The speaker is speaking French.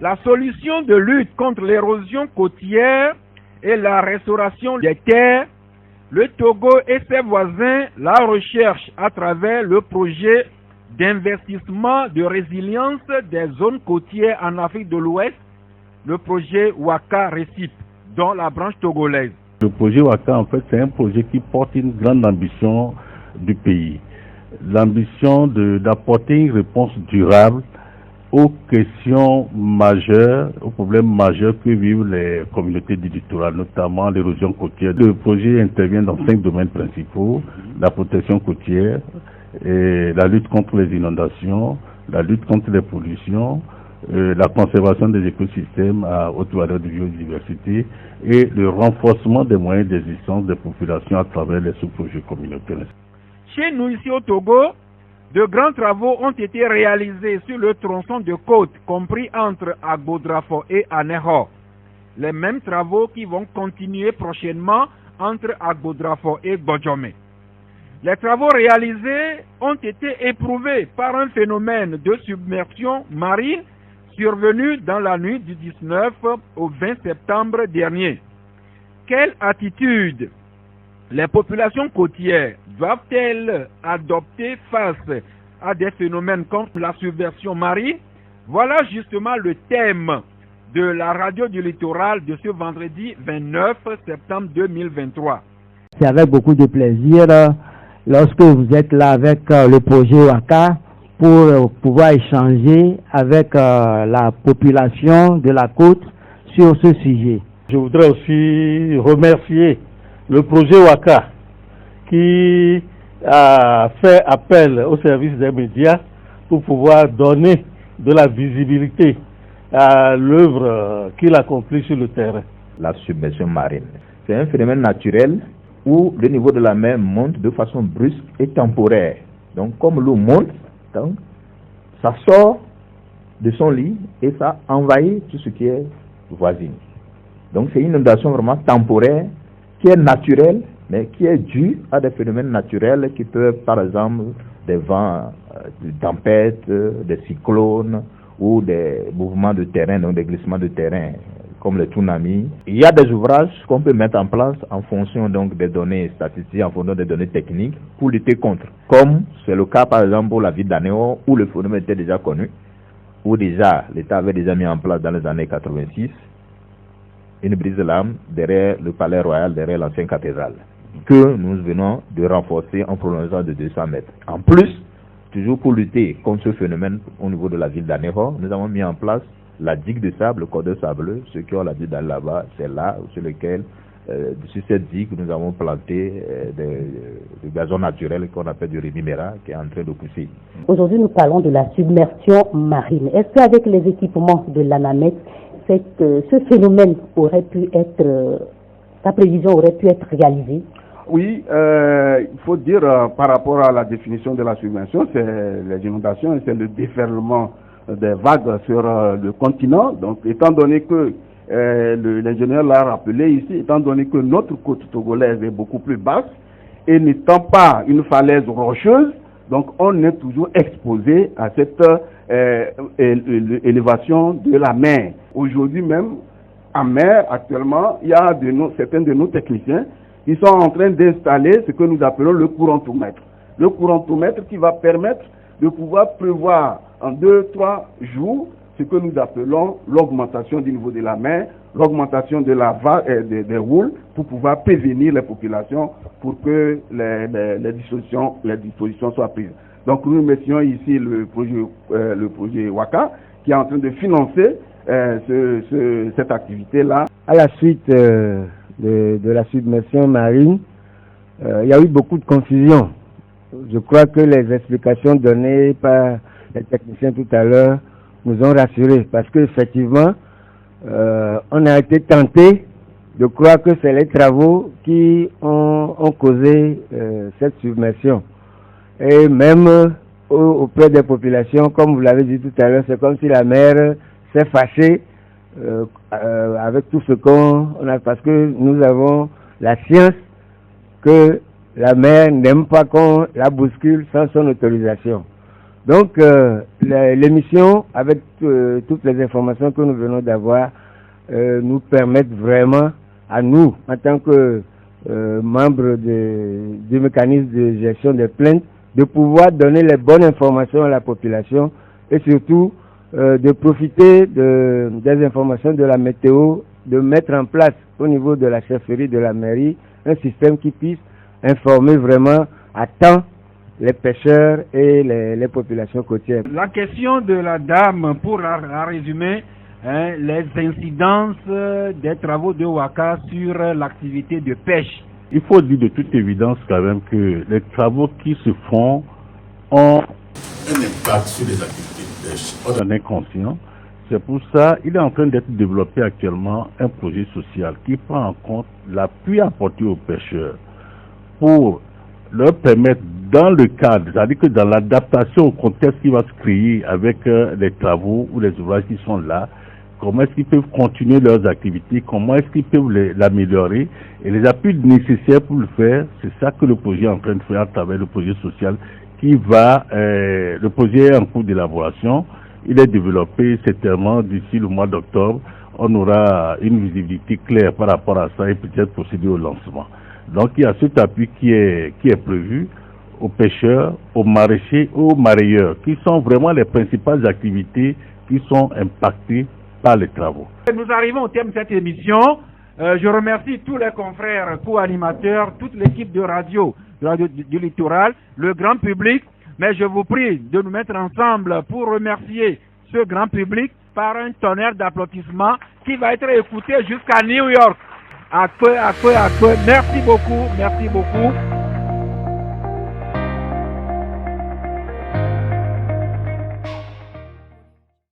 La solution de lutte contre l'érosion côtière et la restauration des terres, le Togo et ses voisins la recherchent à travers le projet d'investissement de résilience des zones côtières en Afrique de l'Ouest, le projet Ouaka Récip, dont la branche togolaise. Le projet Ouaka, en fait, c'est un projet qui porte une grande ambition du pays. L'ambition d'apporter une réponse durable aux questions majeures, aux problèmes majeurs que vivent les communautés du littoral, notamment l'érosion côtière. Le projet intervient dans 5 domaines principaux: la protection côtière, et la lutte contre les inondations, la lutte contre les pollutions, la conservation des écosystèmes à haute valeur de biodiversité et le renforcement des moyens d'existence des populations à travers les sous-projets communautaires. Chez nous, ici au Togo, de grands travaux ont été réalisés sur le tronçon de côte compris entre Agbodrafo et Aneho. Les mêmes travaux qui vont continuer prochainement entre Agbodrafo et Gbodjome. Les travaux réalisés ont été éprouvés par un phénomène de submersion marine survenu dans la nuit du 19 au 20 septembre dernier. Quelle attitude les populations côtières doivent-elles adopter face à des phénomènes comme la submersion marine? Voilà justement le thème de la radio du littoral de ce vendredi 29 septembre 2023. C'est avec beaucoup de plaisir lorsque vous êtes là avec le projet Ouaka pour pouvoir échanger avec la population de la côte sur ce sujet. Je voudrais aussi remercier le projet Ouaka qui a fait appel au service des médias pour pouvoir donner de la visibilité à l'œuvre qu'il accomplit sur le terrain. La submersion marine, c'est un phénomène naturel où le niveau de la mer monte de façon brusque et temporaire. Donc comme l'eau monte, donc, ça sort de son lit et ça envahit tout ce qui est voisin. Donc c'est une inondation vraiment temporaire qui est naturelle, mais qui est due à des phénomènes naturels qui peuvent, par exemple, des vents, des tempêtes, des cyclones ou des mouvements de terrain, donc des glissements de terrain, comme le tsunami. Il y a des ouvrages qu'on peut mettre en place en fonction donc des données statistiques, en fonction des données techniques, pour lutter contre. Comme c'est le cas, par exemple, pour la ville d'Anéo, où le phénomène était déjà connu, où déjà l'État avait déjà mis en place dans les années 86 une brise-lames derrière le palais royal, derrière l'ancienne cathédrale, que nous venons de renforcer en prolongeant de 200 mètres. En plus, toujours pour lutter contre ce phénomène au niveau de la ville d'Aného, nous avons mis en place la digue de sable, le cordon sableux. Ceux qui ont la digue d'aller là-bas, c'est là sur lequel, sur cette digue, nous avons planté du gazon naturel qu'on appelle du rémimera, qui est en train de pousser. Aujourd'hui, nous parlons de la submersion marine. Est-ce qu'avec les équipements de l'ANAMET, ce phénomène aurait pu être, sa prévision aurait pu être réalisée? Oui, il faut dire par rapport à la définition de la submersion, c'est les inondations et c'est le déferlement des vagues sur le continent. Donc, étant donné que l'ingénieur l'a rappelé ici, étant donné que notre côte togolaise est beaucoup plus basse et n'étant pas une falaise rocheuse, donc on est toujours exposé à cette élévation de la mer. Aujourd'hui même, en mer, actuellement, il y a certains de nos techniciens qui sont en train d'installer ce que nous appelons le courantomètre. Le courantomètre qui va permettre de pouvoir prévoir en 2-3 jours ce que nous appelons l'augmentation du niveau de la mer, l'augmentation de la vague des houles, pour pouvoir prévenir les populations pour que les dispositions soient prises. Donc nous remercions ici le projet Ouaka qui est en train de financer cette activité-là. À la suite de la submersion marine, il y a eu beaucoup de confusion. Je crois que les explications données par les techniciens tout à l'heure nous ont rassurés, parce qu'effectivement, on a été tenté de croire que c'est les travaux qui ont causé cette submersion. Et même auprès des populations, comme vous l'avez dit tout à l'heure, c'est comme si la mer s'est fâchée avec tout ce qu'on a, parce que nous avons la science que la mer n'aime pas qu'on la bouscule sans son autorisation. Donc, l'émission, avec toutes les informations que nous venons d'avoir, nous permettent vraiment, à nous, en tant que membres du mécanisme de gestion des plaintes, de pouvoir donner les bonnes informations à la population et surtout de profiter des informations de la météo, de mettre en place au niveau de la chefferie de la mairie un système qui puisse informer vraiment à temps les pêcheurs et les populations côtières. La question de la dame, pour la résumer, les incidences des travaux de Ouaka sur l'activité de pêche. Il faut dire de toute évidence quand même que les travaux qui se font ont un impact sur les activités de pêche. On en est conscient. C'est pour ça qu'il est en train d'être développé actuellement un projet social qui prend en compte l'appui apporté aux pêcheurs pour leur permettre dans le cadre, c'est-à-dire que dans l'adaptation au contexte qui va se créer avec les travaux ou les ouvrages qui sont là, comment est-ce qu'ils peuvent continuer leurs activités, comment est-ce qu'ils peuvent l'améliorer et les appuis nécessaires pour le faire. C'est ça que le projet est en train de faire à travers le projet social qui va, le projet est en cours d'élaboration. Il est développé certainement d'ici le mois d'octobre. On aura une visibilité claire par rapport à ça et peut-être procéder au lancement. Donc il y a cet appui qui est prévu aux pêcheurs, aux maraîchers, aux marailleurs, qui sont vraiment les principales activités qui sont impactées par les travaux. Nous arrivons au terme de cette émission. Je remercie tous les confrères, co-animateurs, toute l'équipe de radio du littoral, le grand public. Mais je vous prie de nous mettre ensemble pour remercier ce grand public par un tonnerre d'applaudissements qui va être écouté jusqu'à New York. À peu. Merci beaucoup.